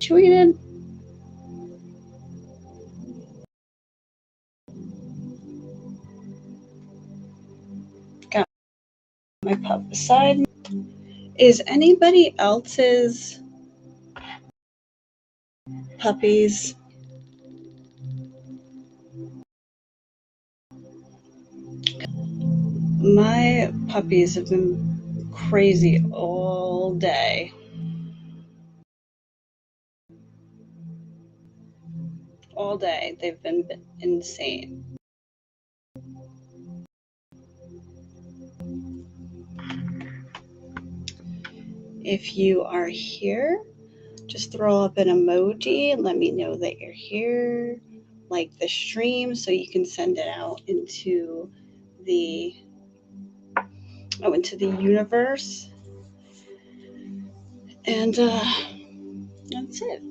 situated. Got my pup beside me. Is anybody else's puppies my puppies have been crazy all day. All day they've been insane. If you are here, just throw up an emoji and let me know that you're here. Like the stream so you can send it out into the universe. And that's it.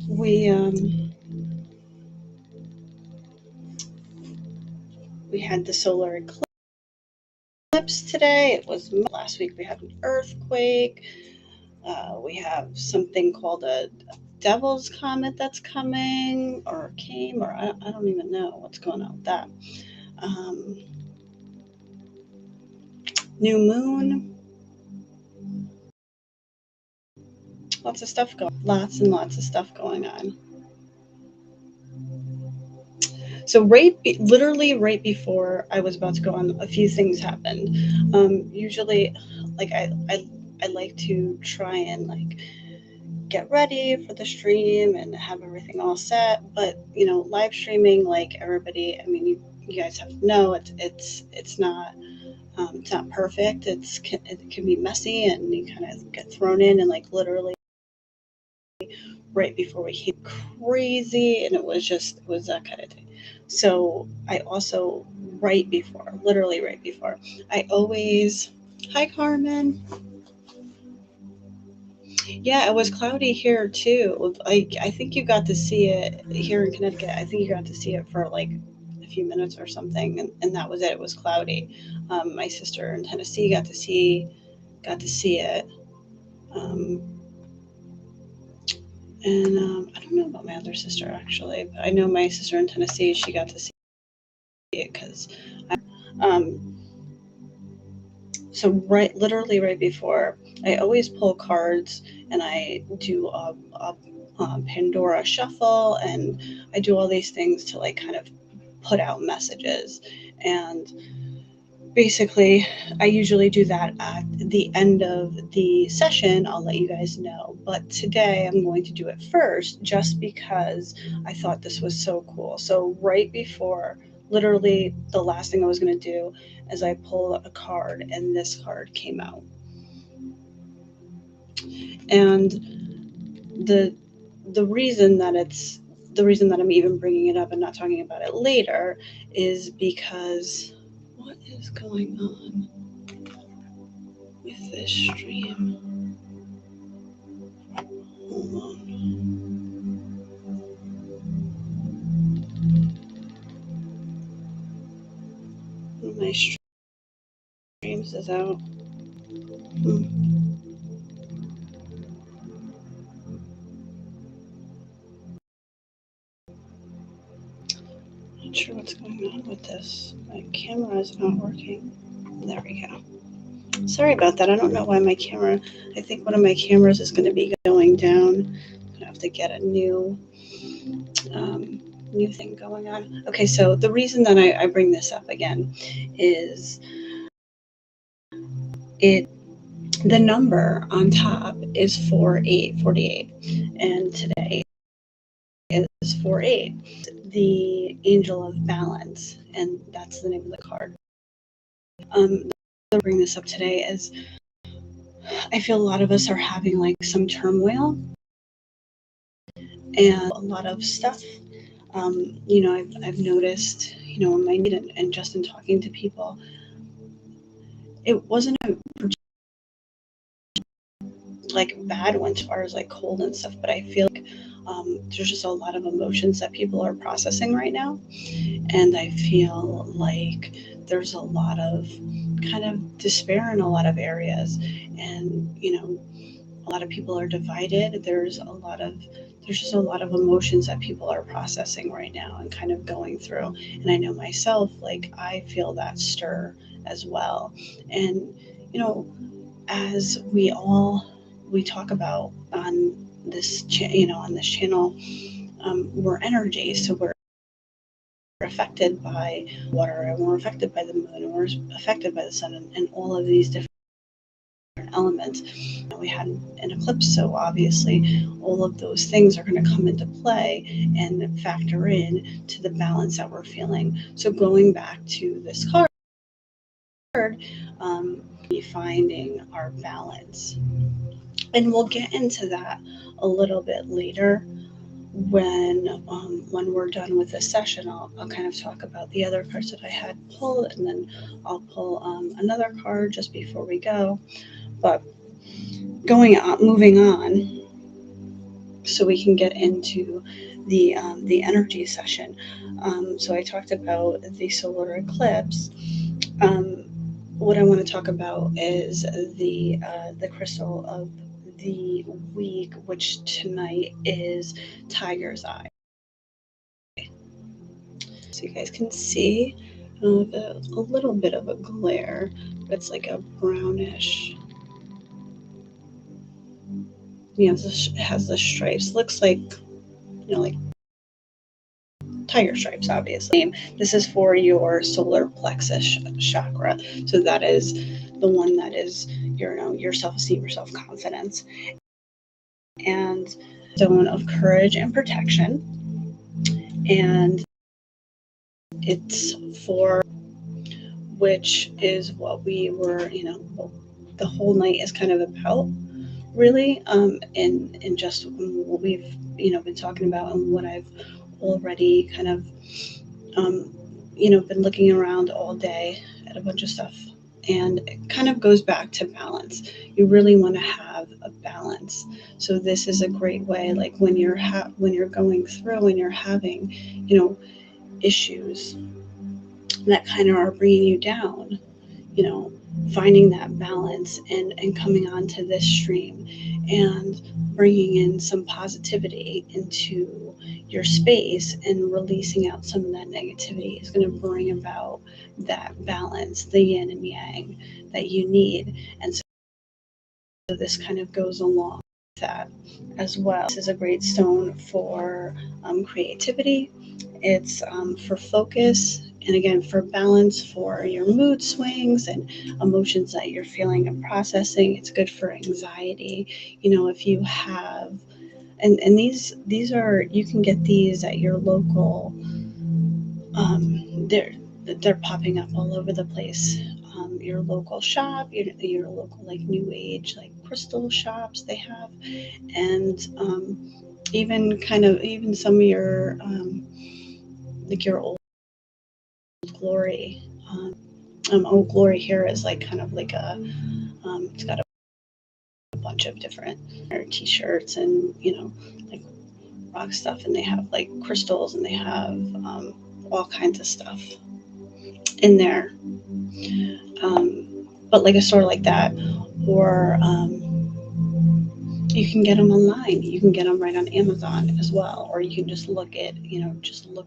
We had the solar eclipse today. It was last week. We had an earthquake. We have something called a devil's comet that's coming or came, or I don't even know what's going on with that. New moon. Lots of stuff going. Lots and lots of stuff going on. So literally right before I was about to go on, a few things happened. Usually, like I like to try and like get ready for the stream and have everything all set. But live streaming, like everybody, I mean, you guys have to know it's not perfect. It can be messy, and you kind of get thrown in, and like literally right before we hit crazy, and it was that kind of thing. So I also literally right before, I always, hi Carmen. Yeah, it was cloudy here too. Like I think you got to see it here in Connecticut. I think you got to see it for like a few minutes or something, and that was it. It was cloudy. My sister in Tennessee got to see it. Um, and I don't know about my other sister actually, but I know my sister in Tennessee, she got to see it because um, so literally right before, I always pull cards and I do a Pandora shuffle, and I do all these things to like kind of put out messages. And basically, I usually do that at the end of the session. I'll let you guys know. But today I'm going to do it first just because I thought this was so cool. So right before, literally the last thing I was going to do is I pull a card, and this card came out. And the reason that I'm even bringing it up and not talking about it later is because what is going on with this stream? Hold on. My streams is out. Not sure what's going on with this. My camera is not working. There we go. Sorry about that. I don't know why my camera, I think one of my cameras is going to be going down. I'm going to have to get a new thing going on. Okay, so the reason that I bring this up again is the number on top is 4848, and today is 48, the angel of balance, and that's the name of the card. Bring this up today is I feel a lot of us are having like some turmoil and a lot of stuff. I've noticed, in my meeting and just in talking to people, it wasn't a like bad one as far as like cold and stuff, but I feel like there's just a lot of emotions that people are processing right now, and I feel like there's a lot of kind of despair in a lot of areas, and a lot of people are divided. There's just a lot of emotions that people are processing right now and kind of going through. And I know myself, like I feel that stir as well. And you know, as we talk about on on this channel, we're energy, so we're affected by water, and we're affected by the moon, and we're affected by the sun, and all of these different elements. We had an eclipse, so obviously all of those things are going to come into play and factor in to the balance that we're feeling. So going back to this card, finding our balance, and we'll get into that a little bit later when we're done with this session. I'll kind of talk about the other cards that I had pulled, and then I'll pull another card just before we go. But moving on, so we can get into the energy session. So I talked about the solar eclipse. What I want to talk about is the crystal of the week, which tonight is Tiger's Eye. So you guys can see a little bit of a glare, but it's like a brownish. It has the stripes. Looks like like tiger stripes, obviously. This is for your solar plexus chakra. So that is the one that is your self-esteem, your self-confidence, and stone of courage and protection. And it's for, which is what we were, the whole night is kind of about, really, and just what we've been talking about, and what I've already kind of been looking around all day at a bunch of stuff. And it kind of goes back to balance. You really want to have a balance. So this is a great way, like when you're going through and you're having issues that kind of are bringing you down, finding that balance and coming onto this stream and bringing in some positivity into your space and releasing out some of that negativity is going to bring about that balance, the yin and yang that you need. And so this kind of goes along with that as well. This is a great stone for creativity. It's for focus, and again, for balance, for your mood swings and emotions that you're feeling and processing. It's good for anxiety. If you have, and these are, you can get these at your local, they're popping up all over the place. Your local shop, your local like new age like crystal shops they have, and even some of your like your old glory. Old glory here is like kind of like it's got a bunch of different t-shirts and like rock stuff, and they have like crystals, and they have all kinds of stuff in there. But like a store like that, or you can get them online. You can get them right on Amazon as well, or you can just look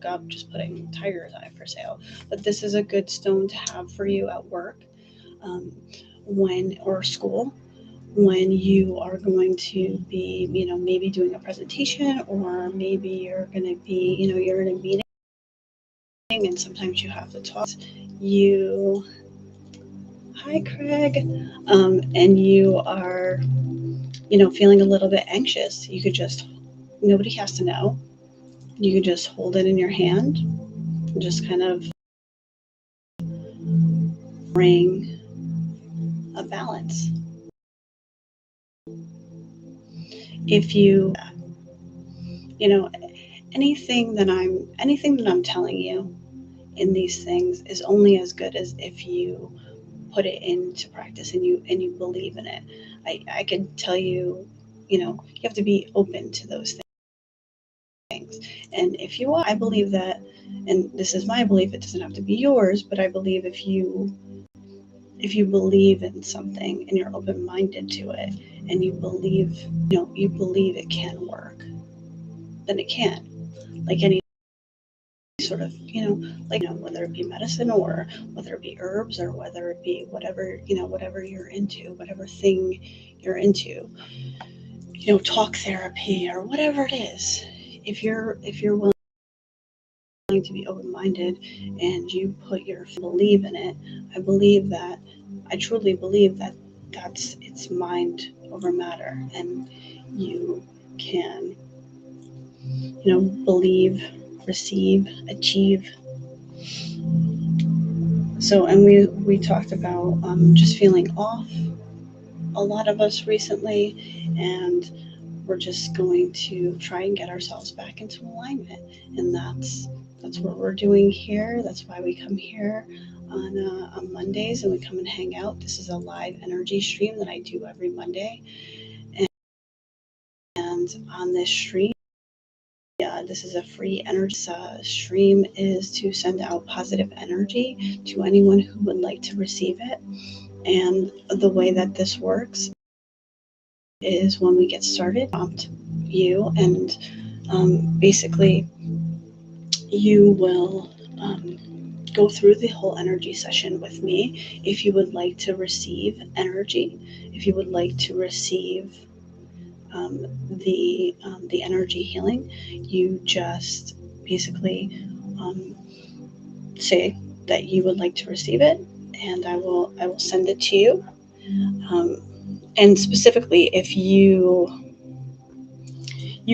up, just putting Tiger's Eye for sale. But this is a good stone to have for you at work, or school, when you are going to be, maybe doing a presentation, or maybe you're going to be, you're in a meeting, and sometimes you have to talk. Hi, Craig, and you are, feeling a little bit anxious. You could just, nobody has to know. You could just hold it in your hand and just kind of bring a balance. If you, anything that I'm telling you in these things is only as good as if you put it into practice and you believe in it. I could tell you, you have to be open to those things. And if you are, I believe that, and this is my belief, it doesn't have to be yours, but I believe if if you believe in something and you're open-minded to it, and you believe it can work, then it can. Like any sort of, whether it be medicine, or whether it be herbs, or whether it be whatever you're into, whatever thing you're into, talk therapy or whatever it is. If you're willing to be open-minded and you put your believe in it, I truly believe that it's mind over matter, and you can, believe, receive, achieve. So, and we talked about just feeling off, a lot of us recently, and we're just going to try and get ourselves back into alignment, and that's what we're doing here. That's why we come here on Mondays, and we come and hang out. This is a live energy stream that I do every Monday, and on this stream, this is a free energy stream, is to send out positive energy to anyone who would like to receive it. And the way that this works is, when we get started, prompt you, and basically you will go through the whole energy session with me. If you would like to receive energy, if you would like to receive the energy healing, you just basically say that you would like to receive it, and I will send it to you. And specifically, if you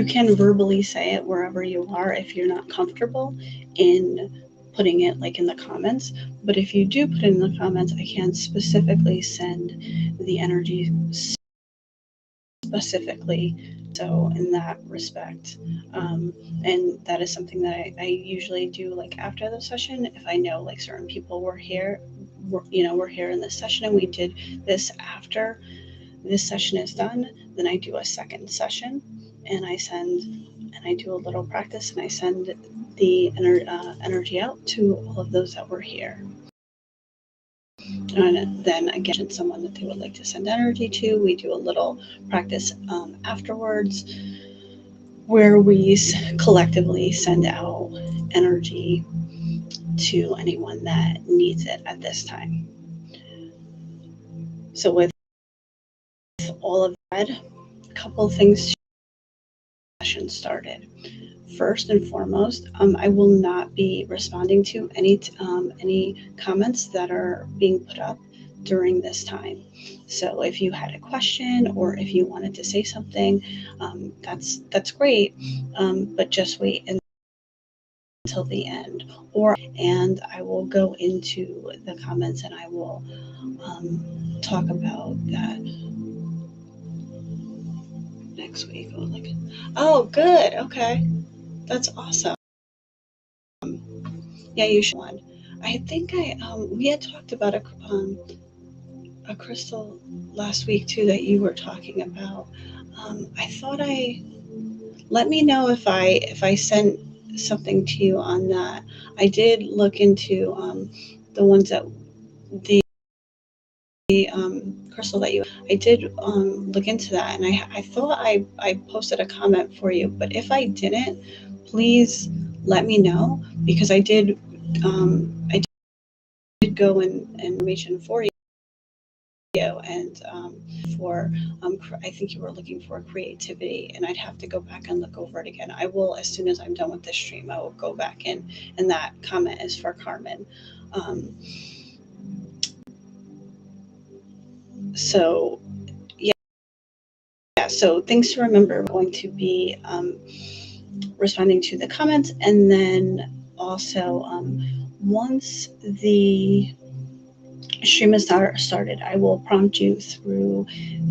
can verbally say it wherever you are, if you're not comfortable in putting it like in the comments. But if you do put it in the comments, I can specifically send the energy specifically, so in that respect. And that is something that I usually do, like after the session, if I know like certain people were here, we're here in this session, and we did this after this session is done, then I do a second session, and I do a little practice, and I send the energy out to all of those that were here. And then again, someone that they would like to send energy to, we do a little practice afterwards, where we collectively send out energy to anyone that needs it at this time. So with all of that, a couple of things session started. First and foremost, I will not be responding to any comments that are being put up during this time. So if you had a question, or if you wanted to say something, that's great, but just wait until the end. And I will go into the comments, and I will talk about that next week. Oh, good. Okay, that's awesome. Yeah, you should one. I think we had talked about a crystal last week too that you were talking about. I thought let me know if I sent something to you on that. I did look into the ones that the crystal that I did look into that, and I thought I posted a comment for you, but if I didn't, please let me know, because I did go and information for you, and for I think you were looking for creativity, and I'd have to go back and look over it again. I will, as soon as I'm done with this stream, I will go back in, and that comment is for Carmen. So yeah, so things to remember. We're going to be responding to the comments, and then also once the stream is started, I will prompt you through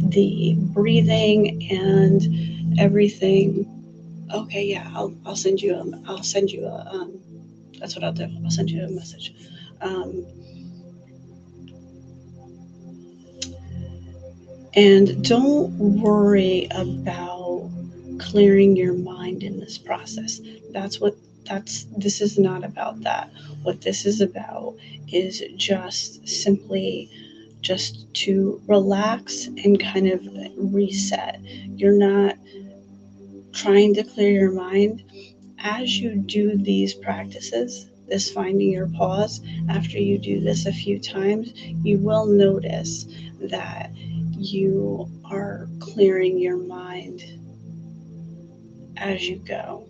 the breathing and everything. Okay, yeah, I'll send you a that's what I'll do. I'll send you a message. And don't worry about clearing your mind in this process. This is not about that. What this is about is just simply just to relax and kind of reset. You're not trying to clear your mind. As you do these practices, this finding your pause, after you do this a few times, you will notice that you are clearing your mind as you go.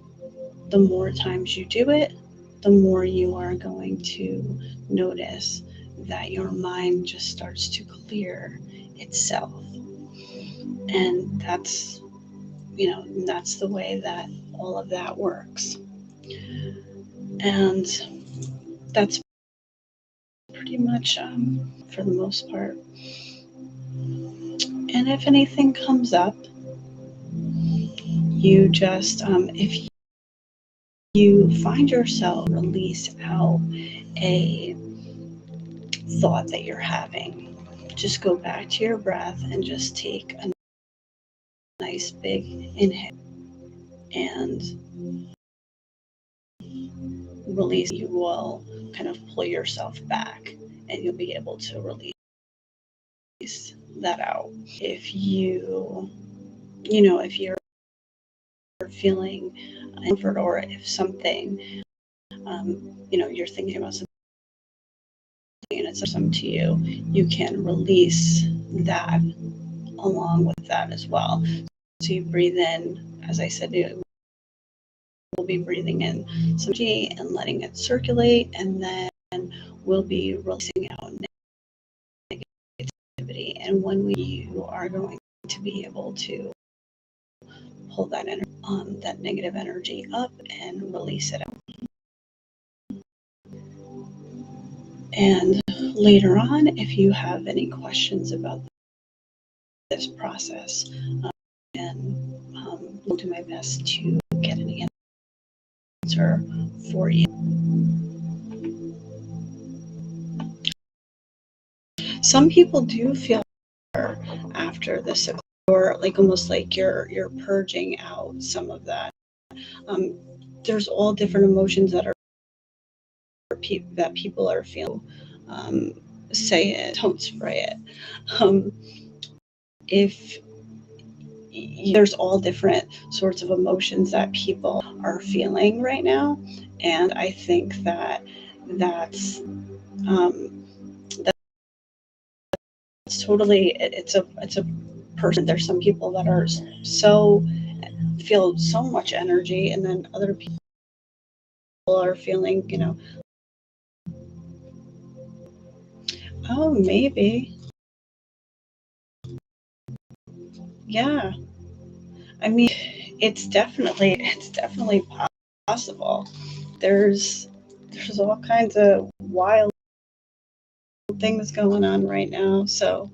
The more times you do it, the more you are going to notice that your mind just starts to clear itself. And that's the way that all of that works. And that's pretty much for the most part. And if anything comes up, you just, if you find yourself release out a thought that you're having, just go back to your breath and just take a nice big inhale and release. You will kind of pull yourself back and you'll be able to release that out. If if you're feeling comfort, or if something, you're thinking about something and it's something to you, you can release that along with that as well. So you breathe in, as I said, we'll be breathing in some energy and letting it circulate, and then we'll be releasing out negativity. And when you are going to be able to pull that negative energy up and release it out. And later on, if you have any questions about this process, and I'll do my best to get an answer for you. Some people do feel better after this, or like almost like you're purging out some of that. There's all different emotions that people are feeling. Say it, don't spray it. If there's all different sorts of emotions that people are feeling right now, and I think that that's that's totally, it's a person. There's some people that are so feel so much energy, and then other people are feeling, oh, maybe, yeah. I mean, it's definitely possible. There's all kinds of wild things going on right now. So,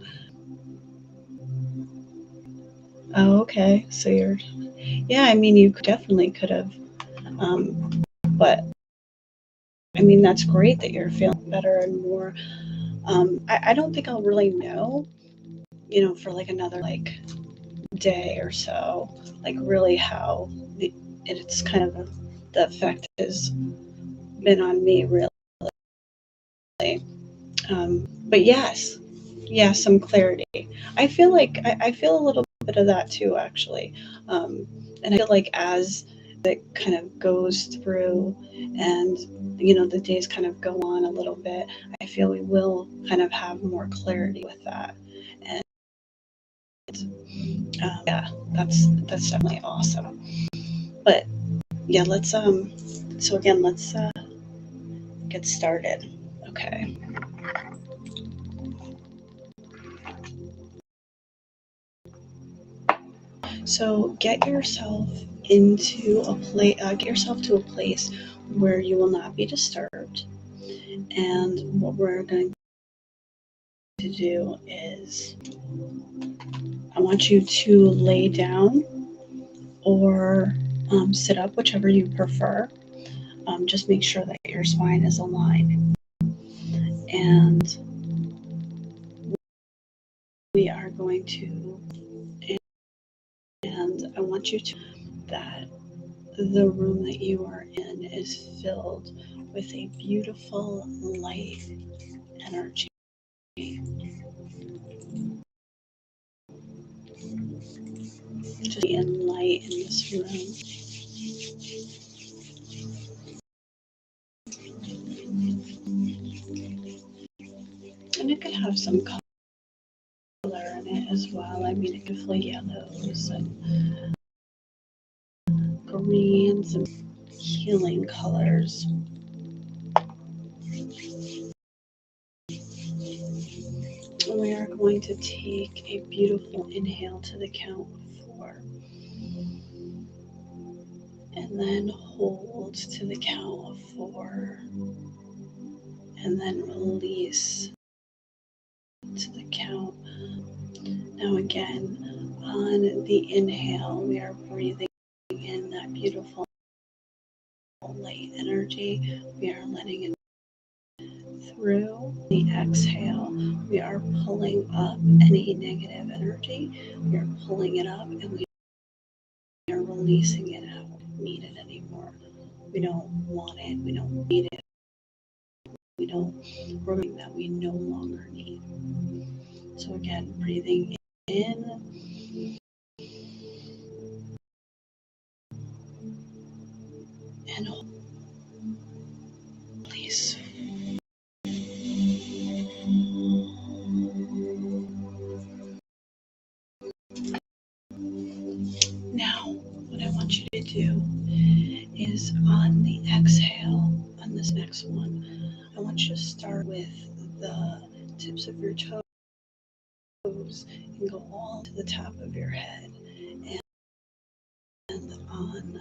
oh, okay. So yeah. I mean, you definitely could have, but I mean, that's great that you're feeling better and more. I don't think I'll really know, for like another like day or so, like really how it's kind of the effect has been on me, really. But yes, some clarity. I feel like I feel a little bit of that too, actually. And I feel like as it kind of goes through, and the days kind of go on a little bit, I feel we will kind of have more clarity with that. And yeah, that's definitely awesome. But yeah, let's get started. Okay. So get yourself to a place where you will not be disturbed. And what we're going to do is, I want you to lay down or sit up, whichever you prefer. Just make sure that your spine is aligned. And we are going to, and I want you to, that the room that you are in is filled with a beautiful light energy. this room. And it could have some color in it as well. I mean, it could feel yellows and greens and healing colors. And we are going to take a beautiful inhale to the count of 4. And then hold to the count of 4. And then release to the count. Now again, on the inhale, we are breathing in that beautiful light energy. We are letting it through. The exhale, we are pulling up any negative energy. We are pulling it up and we are releasing it out. We don't need it anymore. We don't want it. We don't need it. We don't. We're doing that we no longer need. So again, breathing in and release. Now, what I want you to do is on the exhale, on this next one, I want you to start with the tips of your toes and go all to the top of your head. And on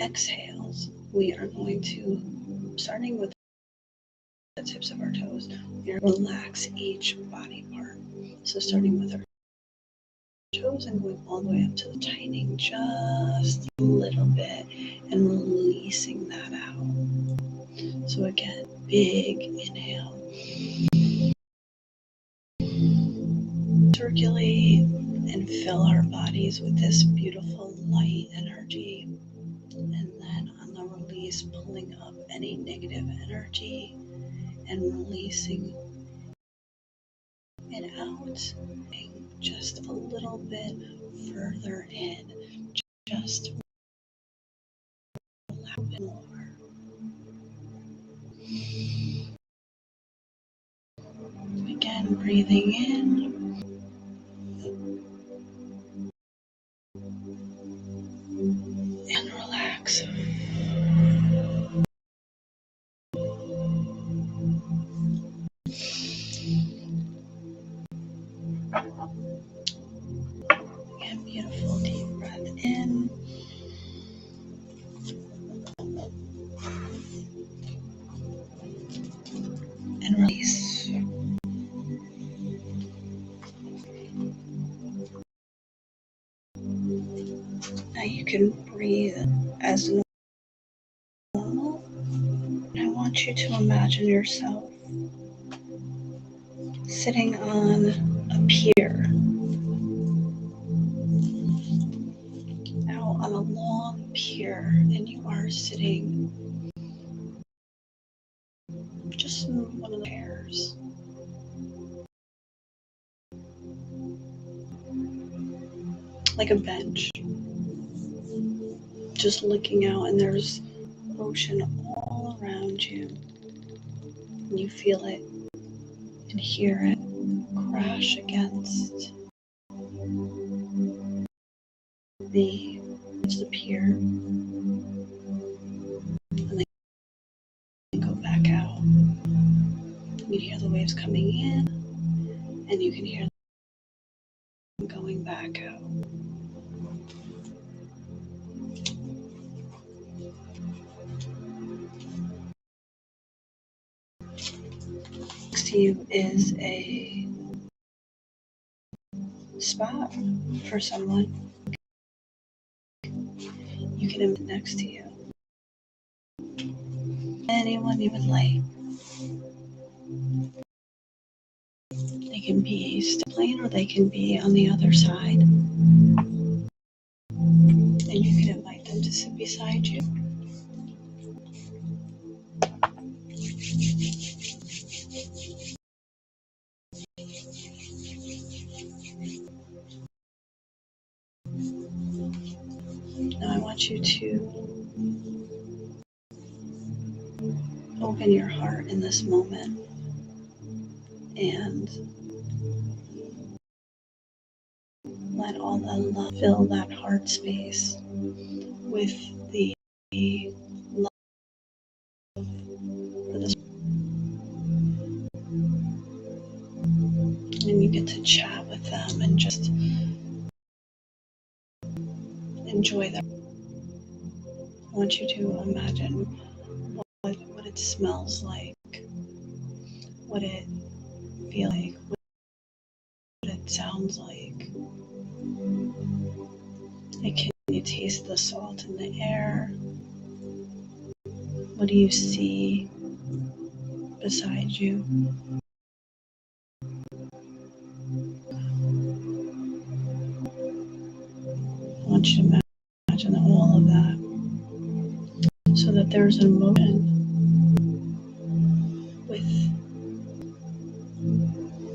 exhales, we are going to, starting with the tips of our toes, we are relax each body part. So starting with our toes and going all the way up to the tightening just a little bit and releasing that out. So again, big inhale. Circulate and fill our bodies with this beautiful light energy. And then on the release, pulling up any negative energy and releasing it out. Just a little bit further in. Just a little bit more. Again, breathing in. And relax. Again, beautiful deep breath in. And release. Now you can breathe as normal. I want you to imagine yourself sitting on a pier. Now on a long pier, and you are sitting just in one of the chairs. Like a bench. Just looking out, and there's ocean all around you. And you feel it and hear it crash against the pier, and then go back out. You hear the waves coming in, and you can hear them going back out. Next to you is a spot for someone. You can invite next to you. Anyone you would like. They can be plane or they can be on the other side. And you can invite them to sit beside you. want you to open your heart in this moment and let all the love fill that heart space with the love for this. And you get to chat with them and just enjoy them. I want you to imagine what it smells like, what it feels like, what it sounds like. And can you taste the salt in the air? What do you see beside you? I want you to imagine all of that so that there's an emotion with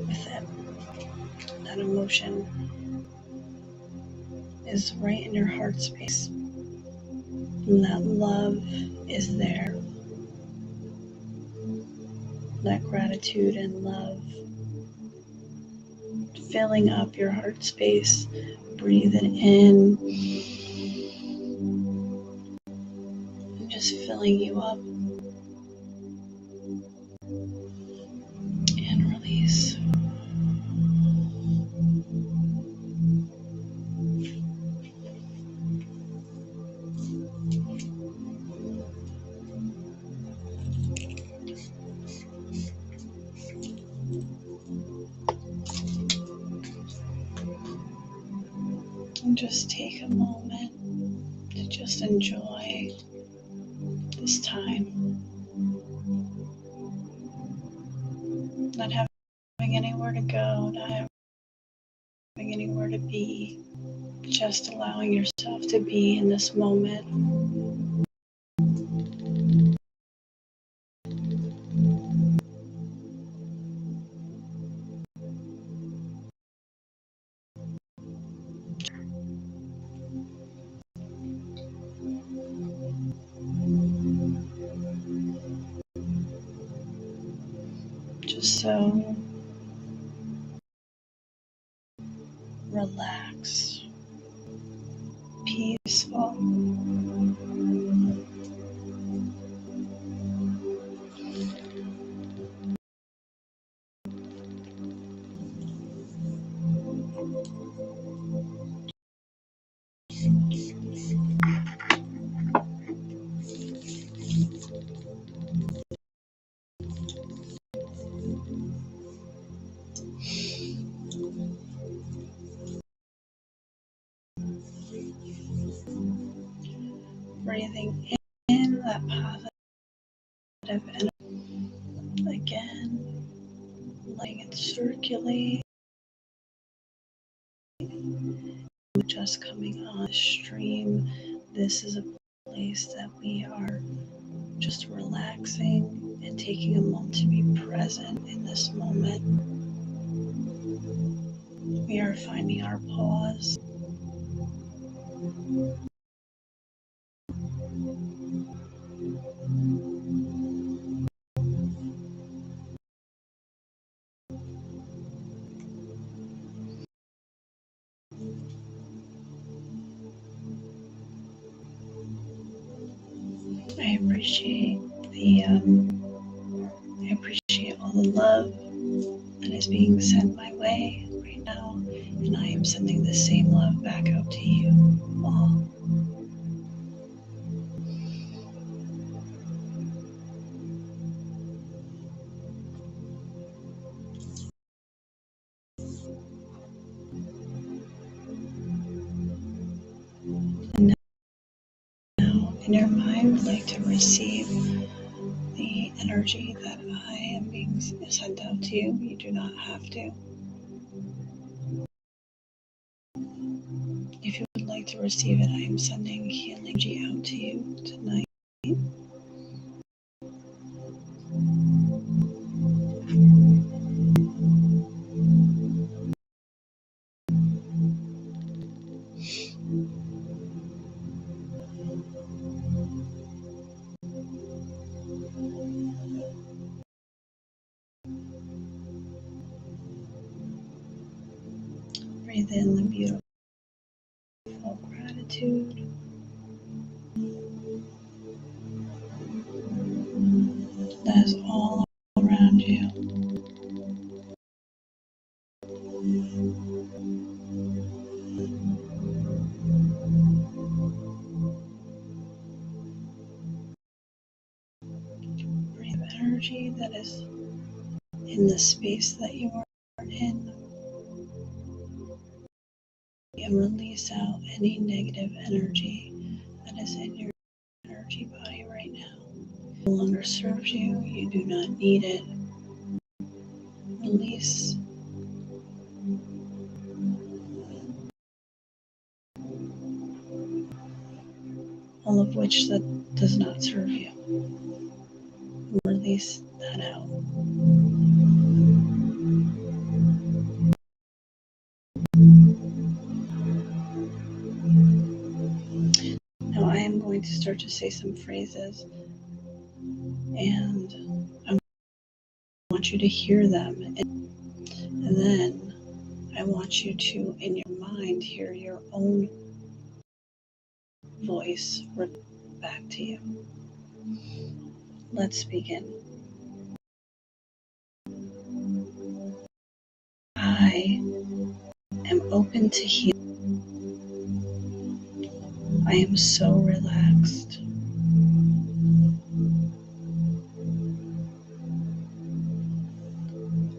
it. That emotion is right in your heart space. And that love is there. That gratitude and love filling up your heart space. Breathe it in and just filling you up. And release. And just take a moment to just enjoy this time. Not having anywhere to go, not having anywhere to be, just allowing yourself to be in this moment. Just so relaxed, peaceful. Breathing in that positive energy. Again, letting it circulate. Just coming on the stream. This is a place that we are just relaxing and taking a moment to be present in this moment. We are finding our pause. I appreciate I appreciate all the love that is being sent my way right now, and I am sending the same love back out to you all. And now, in your mind, I'd like to receive the energy that I am being sent out to you. You do not have to. If you would like to receive it, I am sending healing energy out to you tonight. Breathe in the beautiful gratitude. That is all around you. Breathe energy that is in the space that you are in, and release out any negative energy that is in your energy body right now. It no longer serves you. You do not need it. Release all of which that does not serve you. Release that out. Now I am going to start to say some phrases, and I want you to hear them, and then I want you to, in your mind, hear your own voice back to you. Let's begin. I am open to heal. I am so relaxed.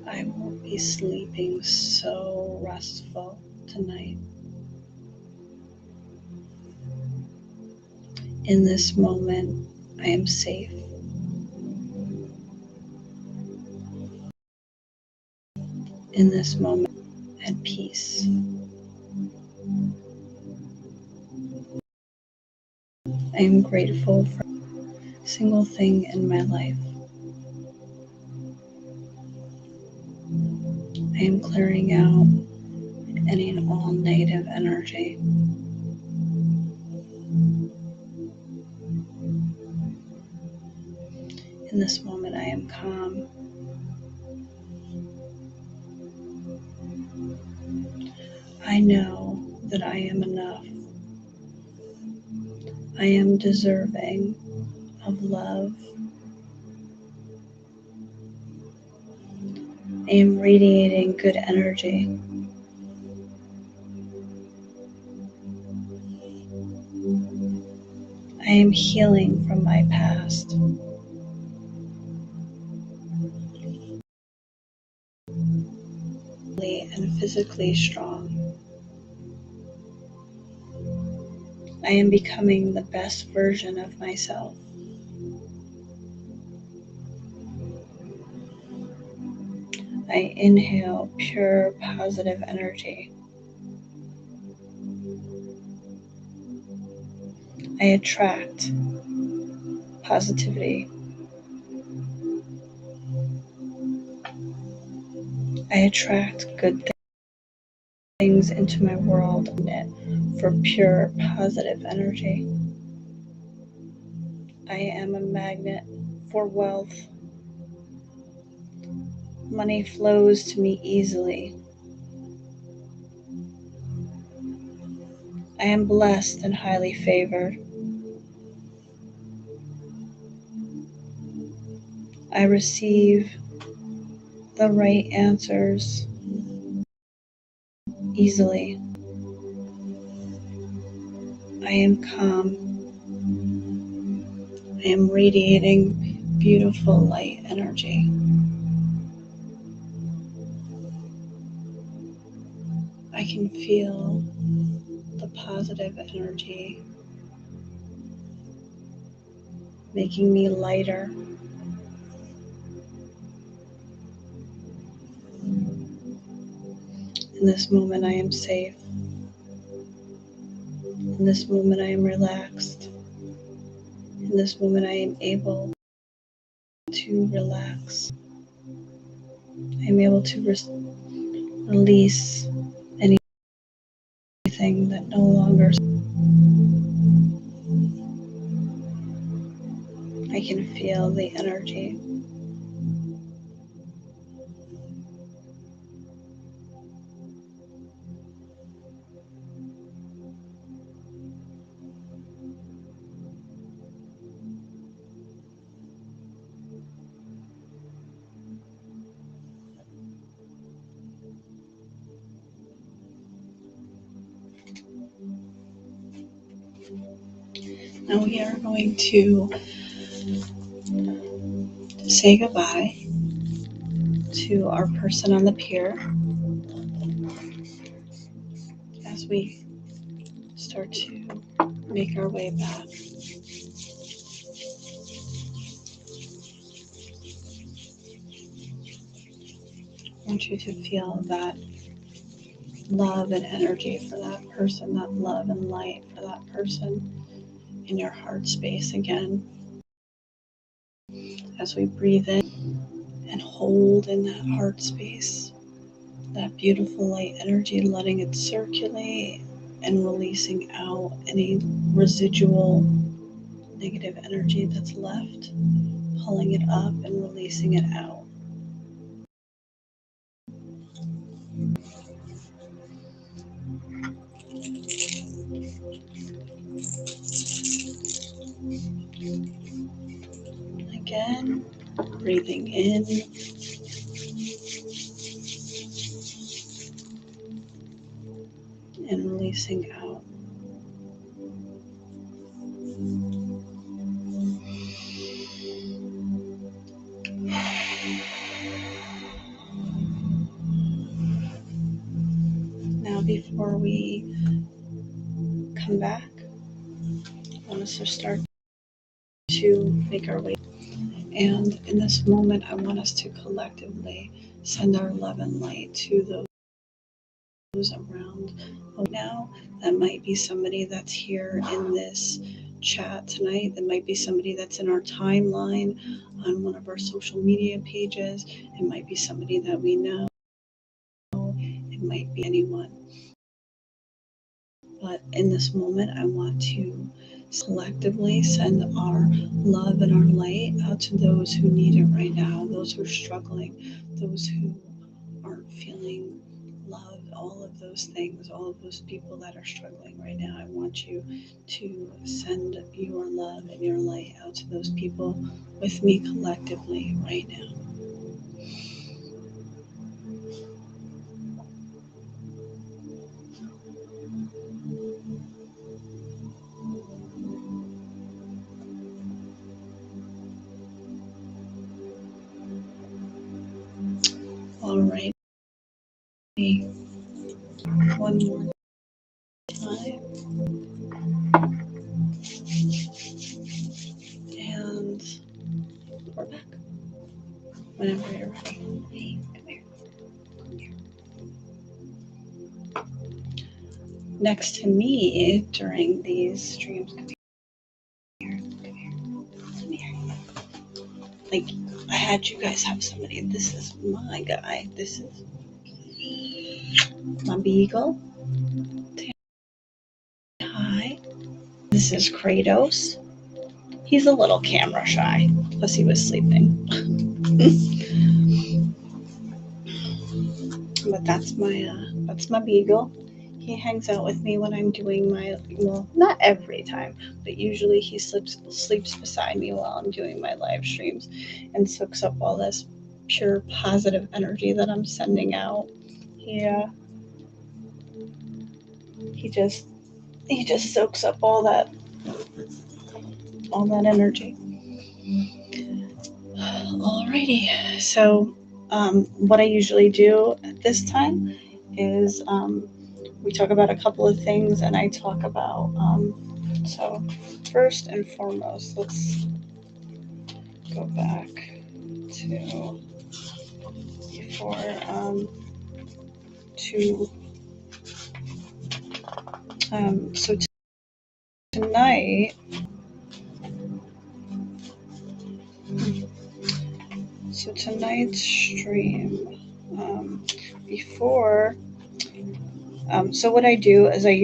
I will be sleeping so restful tonight. In this moment, I am safe. In this moment, at peace. I am grateful for every single thing in my life. I am clearing out any and all negative energy. In this moment, I am calm. I know that I am enough. I am deserving of love. I am radiating good energy. I am healing from my past. And physically strong. I am becoming the best version of myself. I inhale pure positive energy. I attract positivity. I attract good things into my world for pure positive energy. I am a magnet for wealth. Money flows to me easily. I am blessed and highly favored. I receive the right answers easily. I am calm. I am radiating beautiful light energy. I can feel the positive energy making me lighter. In this moment, I am safe. In this moment, I am relaxed. In this moment, I am able to relax. I am able to release anything that no longer. I can feel the energy. Now we are going to say goodbye to our person on the pier as we start to make our way back. I want you to feel that love and energy for that person, that love and light for that person in your heart space again. As we breathe in and hold in that heart space, that beautiful light energy, letting it circulate and releasing out any residual negative energy that's left, pulling it up and releasing it out. Again, breathing in and releasing out. Now, before we come back, I want us to start to make our way. And in this moment, I want us to collectively send our love and light to those around. Now, that might be somebody that's here in this chat tonight. That might be somebody that's in our timeline on one of our social media pages. It might be somebody that we know. It might be anyone. But in this moment, I want to collectively send our love and our light out to those who need it right now, those who are struggling, those who aren't feeling loved, all of those things, all of those people that are struggling right now. I want you to send your love and your light out to those people with me collectively right now. All right. One more time. And we're back. Whenever you're ready. Hey, come here. Come here. Next to me during these streams, come here. Come here. Come here. Like, I had you guys have somebody. This is my guy. This is my beagle. Hi. This is Kratos. He's a little camera shy, plus he was sleeping. But that's my beagle. He hangs out with me when I'm doing my, well, not every time, but usually he sleeps beside me while I'm doing my live streams and soaks up all this pure positive energy that I'm sending out. Yeah. He just soaks up all that energy. Alrighty. So what I usually do at this time is we talk about a couple of things, and I talk about so first and foremost, let's go back to before to so tonight tonight's stream before so what I do is I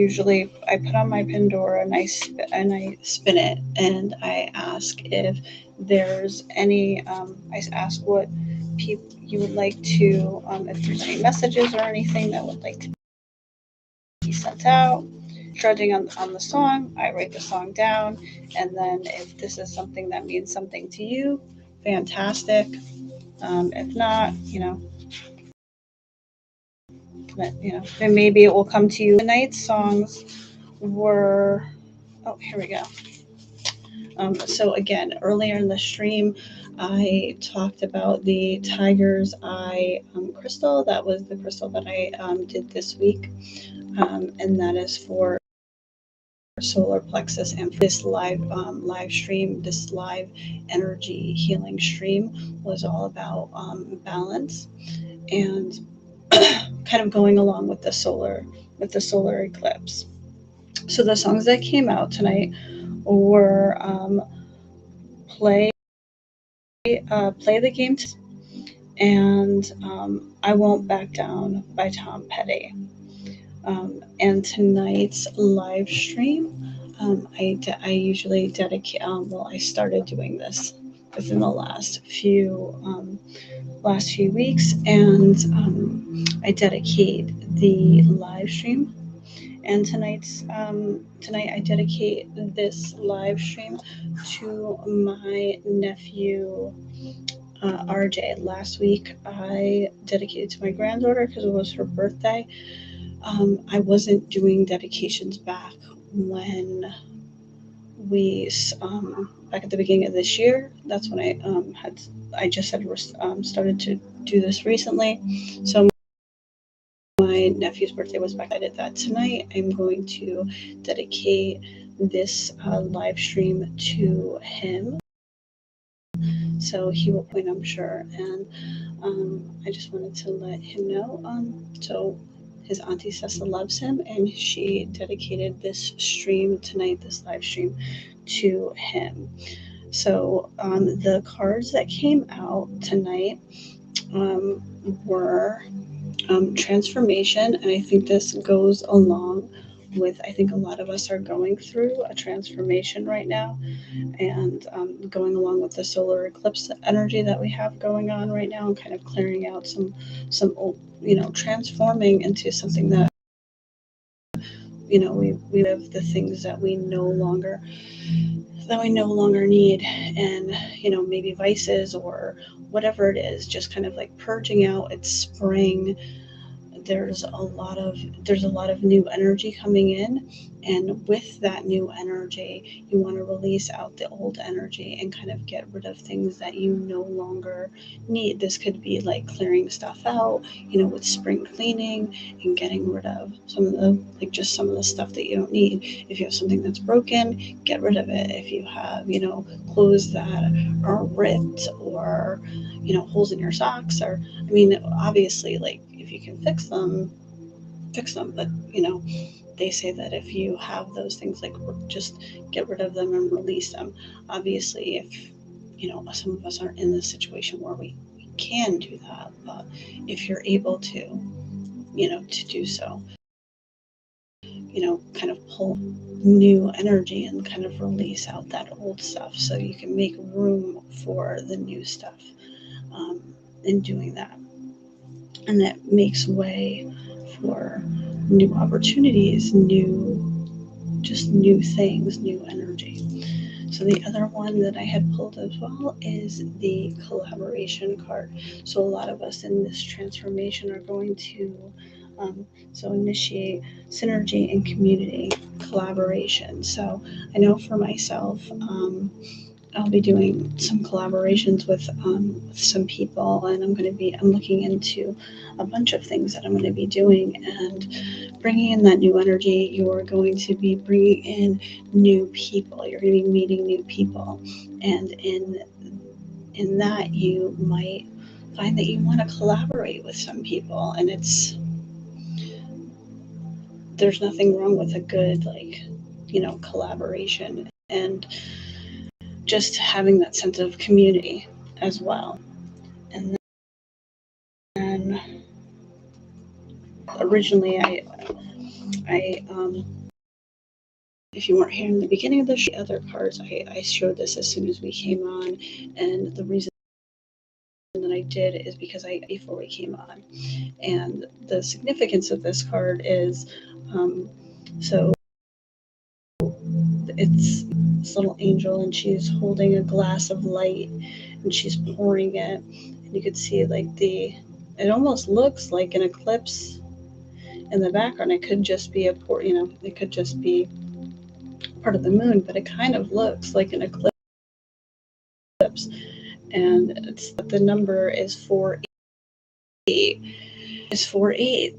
put on my Pandora and I spin it, and I ask if there's any I ask what people you would like to if there's any messages or anything that would like to be sent out. Judging on the song, I write the song down, and then if this is something that means something to you, fantastic. If not, then maybe it will come to you. Tonight's songs were, oh, here we go. So again, earlier in the stream, I talked about the tiger's eye crystal. That was the crystal that I did this week, and that is for solar plexus. And this live stream, this live energy healing stream, was all about balance and kind of going along with the solar eclipse. So the songs that came out tonight were play play the game and I Won't Back Down by Tom Petty. And tonight's live stream, I usually dedicate. Well, I started doing this within the last few weeks, and I dedicate the live stream. And tonight I dedicate this live stream to my nephew RJ. Last week I dedicated to my granddaughter because it was her birthday. I wasn't doing dedications back when we back at the beginning of this year. That's when I just had started to do this recently. So my nephew's birthday was back. I did that tonight. I'm going to dedicate this live stream to him. So he will point, I'm sure. And I just wanted to let him know. So his auntie Cessa loves him, and she dedicated this stream tonight, this live stream, to him. So the cards that came out tonight were transformation, and I think this goes along with, I think a lot of us are going through a transformation right now, and going along with the solar eclipse energy that we have going on right now, and kind of clearing out some old, transforming into something that we live the things that we no longer need, and maybe vices or whatever it is, just kind of like purging out. It's spring. There's a lot of new energy coming in, and with that new energy you want to release out the old energy and kind of get rid of things that you no longer need. This could be like clearing stuff out, with spring cleaning, and getting rid of some of the stuff that you don't need. If you have something that's broken, get rid of it. If you have clothes that are ripped, or holes in your socks, or obviously, like, if you can fix them, but they say that if you have those things, like, just get rid of them and release them. Obviously, if some of us aren't in this situation where we can do that, but if you're able to do so, kind of pull new energy and kind of release out that old stuff so you can make room for the new stuff, in doing that. And that makes way for new opportunities, new things, new energy. So the other one that I had pulled as well is the collaboration card. So a lot of us in this transformation are going to initiate synergy and community collaboration. So I know for myself, I'll be doing some collaborations with some people, and I'm looking into a bunch of things that I'm going to be doing, and bringing in that new energy. You're going to be bringing in new people. You're going to be meeting new people, and in that you might find that you want to collaborate with some people, and there's nothing wrong with a good collaboration, and just having that sense of community as well. And then originally I if you weren't here in the beginning of the other cards, I showed this as soon as we came on, and the reason that I did is because before we came on, and the significance of this card is so it's this little angel, and she's holding a glass of light, and she's pouring it, and you could see it almost looks like an eclipse in the background. It could just be it could just be part of the moon, but it kind of looks like an eclipse. And it's the number is 48. Is 48.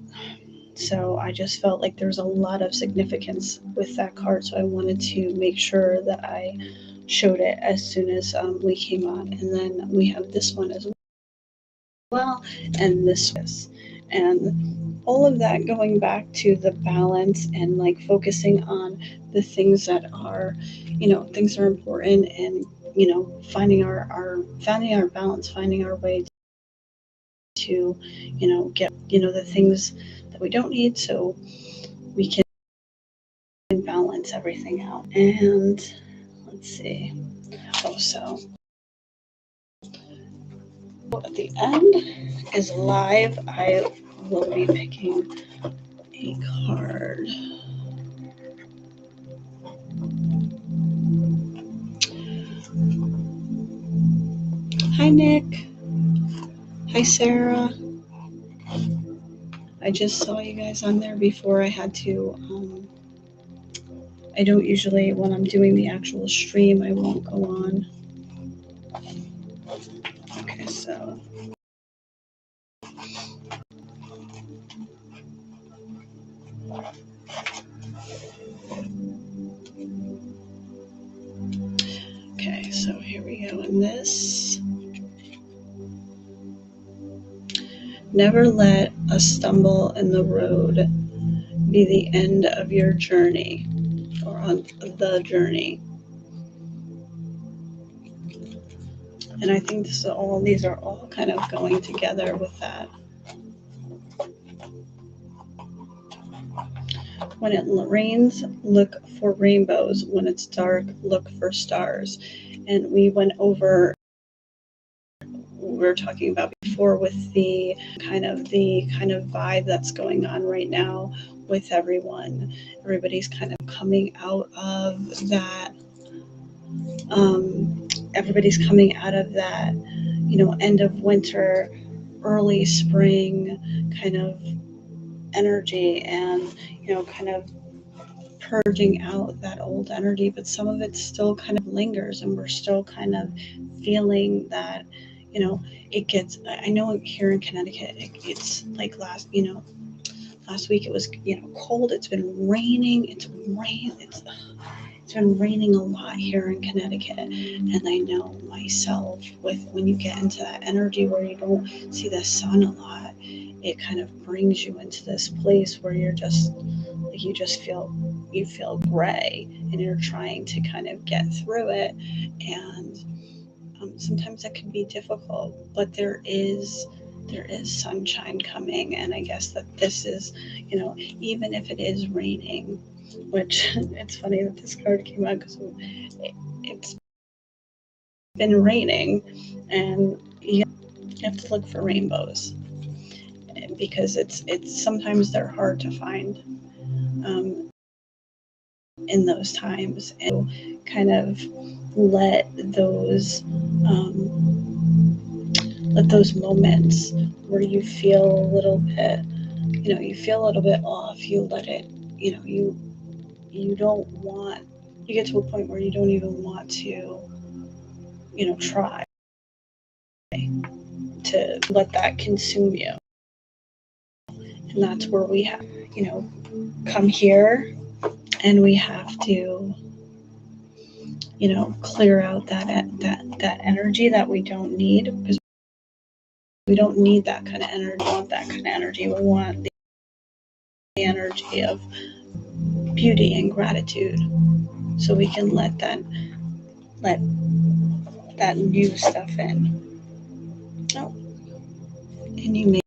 So I just felt like there's a lot of significance with that card. So I wanted to make sure that I showed it as soon as we came on. And then we have this one as well, and this, and all of that going back to the balance and like focusing on the things that are, things are important, and finding our balance, finding our way to get the things that we don't need, so we can balance everything out. And let's see. So at the end is live. I will be picking a card. Hi, Nick. Hi, Sarah. I just saw you guys on there before. I had to, I don't usually, when I'm doing the actual stream, I won't go on. Okay, so. Okay, so here we go in this. Never let a stumble in the road be the end of your journey, or on the journey. And I think these are all kind of going together with that. When it rains, look for rainbows. When it's dark, look for stars. And we went over, we were talking about before, with the kind of vibe that's going on right now with everyone. Everybody's kind of coming out of that. Everybody's coming out of that, end of winter, early spring kind of energy, and kind of purging out that old energy, but some of it still kind of lingers, and we're still kind of feeling that, it gets, I know here in Connecticut, it's like last week it was, cold. It's been raining. It's been raining a lot here in Connecticut. And I know myself, with when you get into that energy where you don't see the sun a lot, it kind of brings you into this place where you're just like, you feel gray, and you're trying to kind of get through it. And sometimes that can be difficult, but there is sunshine coming. And I guess that this is, even if it is raining, which it's funny that this card came out, because it's been raining, and you have to look for rainbows, because it's sometimes they're hard to find in those times, and kind of let those moments where you feel a little bit, off, you let it, you don't want, you get to a point where you don't even want to, try to let that consume you. And that's where we have, come here, and we have to, clear out that energy that we don't need, because we don't need that kind of energy. We want that kind of energy. We want the energy of beauty and gratitude, so we can let that new stuff in. Oh, and you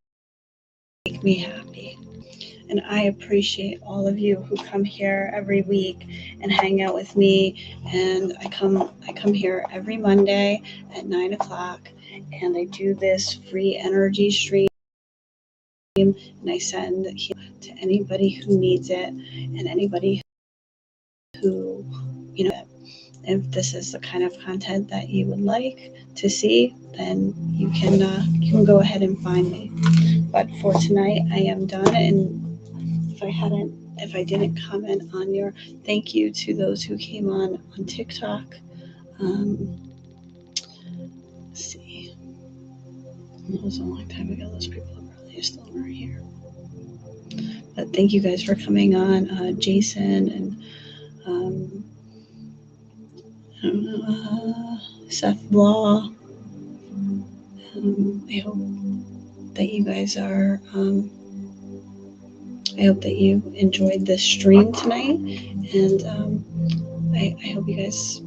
make me happy. And I appreciate all of you who come here every week and hang out with me. And I come here every Monday at 9:00, and I do this free energy stream, and I send to anybody who needs it, and anybody who, if this is the kind of content that you would like to see, then you can go ahead and find me. But for tonight, I am done. And if I didn't comment on your thank you to those who came on TikTok. Let's see. It was a long time ago. Those people probably still aren't here. But thank you guys for coming on, Jason and I don't know, Seth Law. I hope that you guys are. I hope that you enjoyed this stream tonight, and I hope you guys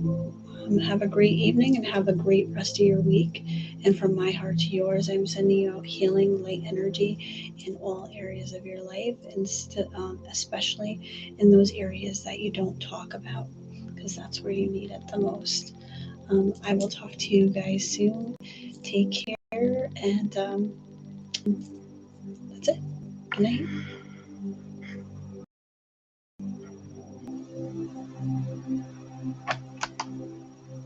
have a great evening and have a great rest of your week. And from my heart to yours, I'm sending you out healing light energy in all areas of your life, and especially in those areas that you don't talk about, because that's where you need it the most. I will talk to you guys soon. Take care, and that's it. Good night.